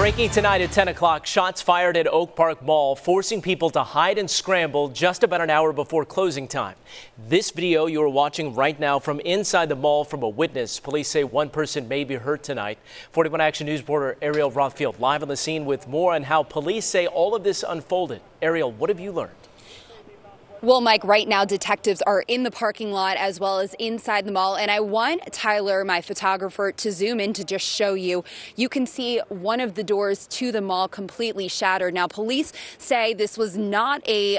Breaking tonight at 10 o'clock, shots fired at Oak Park Mall, forcing people to hide and scramble just about an hour before closing time. This video you are watching right now from inside the mall from a witness. Police say one person may be hurt tonight. 41 Action News reporter Ariel Rothfield live on the scene with more on how police say all of this unfolded. Ariel, what have you learned? Well, Mike, right now detectives are in the parking lot as well as inside the mall. And I want Tyler, my photographer, to zoom in to just show you. You can see one of the doors to the mall completely shattered. Now, police say this was not a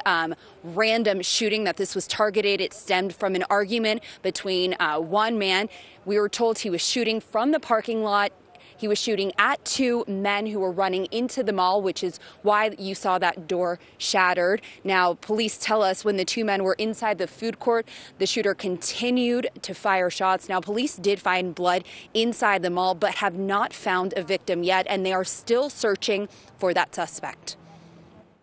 random shooting, that this was targeted. It stemmed from an argument between one man. We were told he was shooting from the parking lot. He was shooting at two men who were running into the mall, which is why you saw that door shattered. Now, police tell us when the two men were inside the food court, the shooter continued to fire shots. Now, police did find blood inside the mall, but have not found a victim yet, and they are still searching for that suspect.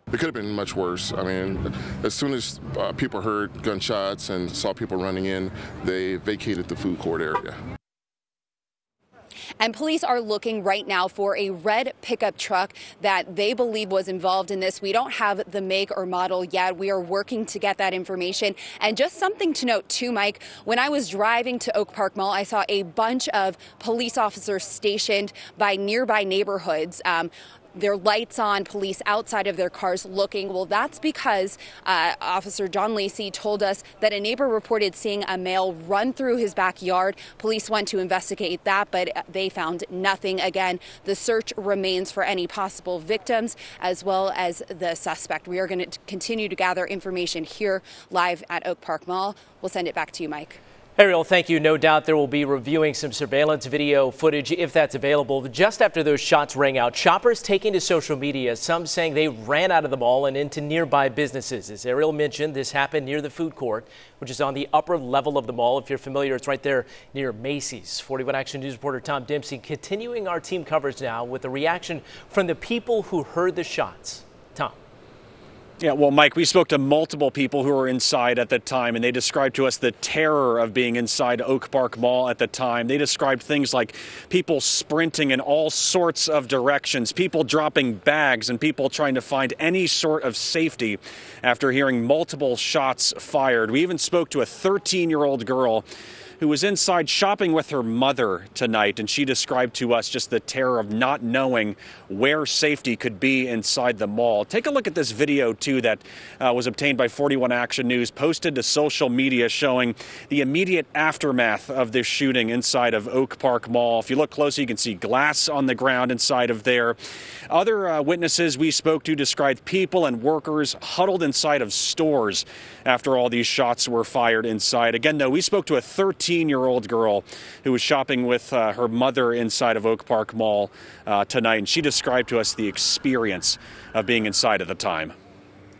It could have been much worse. I mean, as soon as people heard gunshots and saw people running in, they vacated the food court area. And police are looking right now for a red pickup truck that they believe was involved in this. We don't have the make or model yet. We are working to get that information. And just something to note too, Mike, when I was driving to Oak Park Mall, I saw a bunch of police officers stationed by nearby neighborhoods. Their lights on, police outside of their cars looking. Well, that's because Officer John Lacey told us that a neighbor reported seeing a male run through his backyard. Police went to investigate that, but they found nothing. Again, the search remains for any possible victims as well as the suspect. We are going to continue to gather information here live at Oak Park Mall. We'll send it back to you, Mike. Ariel, thank you. No doubt there will be reviewing some surveillance video footage if that's available. Just after those shots rang out, shoppers taking to social media, some saying they ran out of the mall and into nearby businesses. As Ariel mentioned, this happened near the food court, which is on the upper level of the mall. If you're familiar, it's right there near Macy's. 41 Action News reporter Tom Dempsey continuing our team coverage now with a reaction from the people who heard the shots. Tom. Yeah, well, Mike, we spoke to multiple people who were inside at the time, and they described to us the terror of being inside Oak Park Mall at the time. They described things like people sprinting in all sorts of directions, people dropping bags, and people trying to find any sort of safety after hearing multiple shots fired. We even spoke to a 13-year-old girl who was inside shopping with her mother tonight, and she described to us just the terror of not knowing where safety could be inside the mall. Take a look at this video, too, that was obtained by 41 Action News, posted to social media, showing the immediate aftermath of this shooting inside of Oak Park Mall. If you look closely, you can see glass on the ground inside of there. Other witnesses we spoke to described people and workers huddled inside of stores after all these shots were fired inside. Again, though, we spoke to a 13-year-old girl who was shopping with her mother inside of Oak Park Mall tonight, and she described to us the experience of being inside at the time.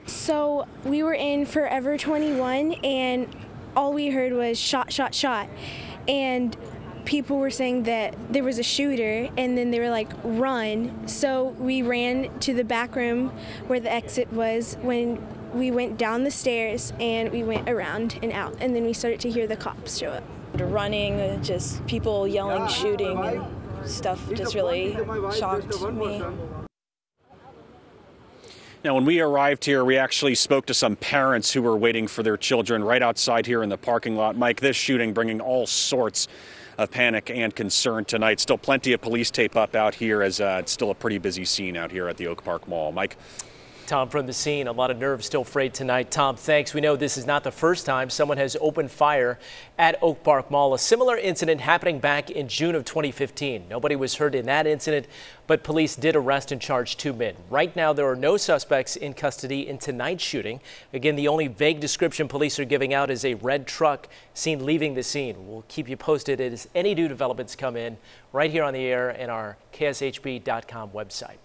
So we were in Forever 21, and all we heard was shot, shot, shot. And people were saying that there was a shooter, and then they were like, run. So we ran to the back room where the exit was. When we went down the stairs and we went around and out, and then we started to hear the cops show up. Running, just people yelling, shooting, and stuff just really shocked me. Now, when we arrived here, we actually spoke to some parents who were waiting for their children right outside here in the parking lot. Mike, this shooting bringing all sorts of panic and concern tonight. Still plenty of police tape up out here, as it's still a pretty busy scene out here at the Oak Park Mall. Mike? Tom, from the scene, a lot of nerves still frayed tonight. Tom, thanks. We know this is not the first time someone has opened fire at Oak Park Mall. A similar incident happening back in June of 2015. Nobody was hurt in that incident, but police did arrest and charge two men. Right now, there are no suspects in custody in tonight's shooting. Again, the only vague description police are giving out is a red truck seen leaving the scene. We'll keep you posted as any new developments come in right here on the air and our KSHB.com website.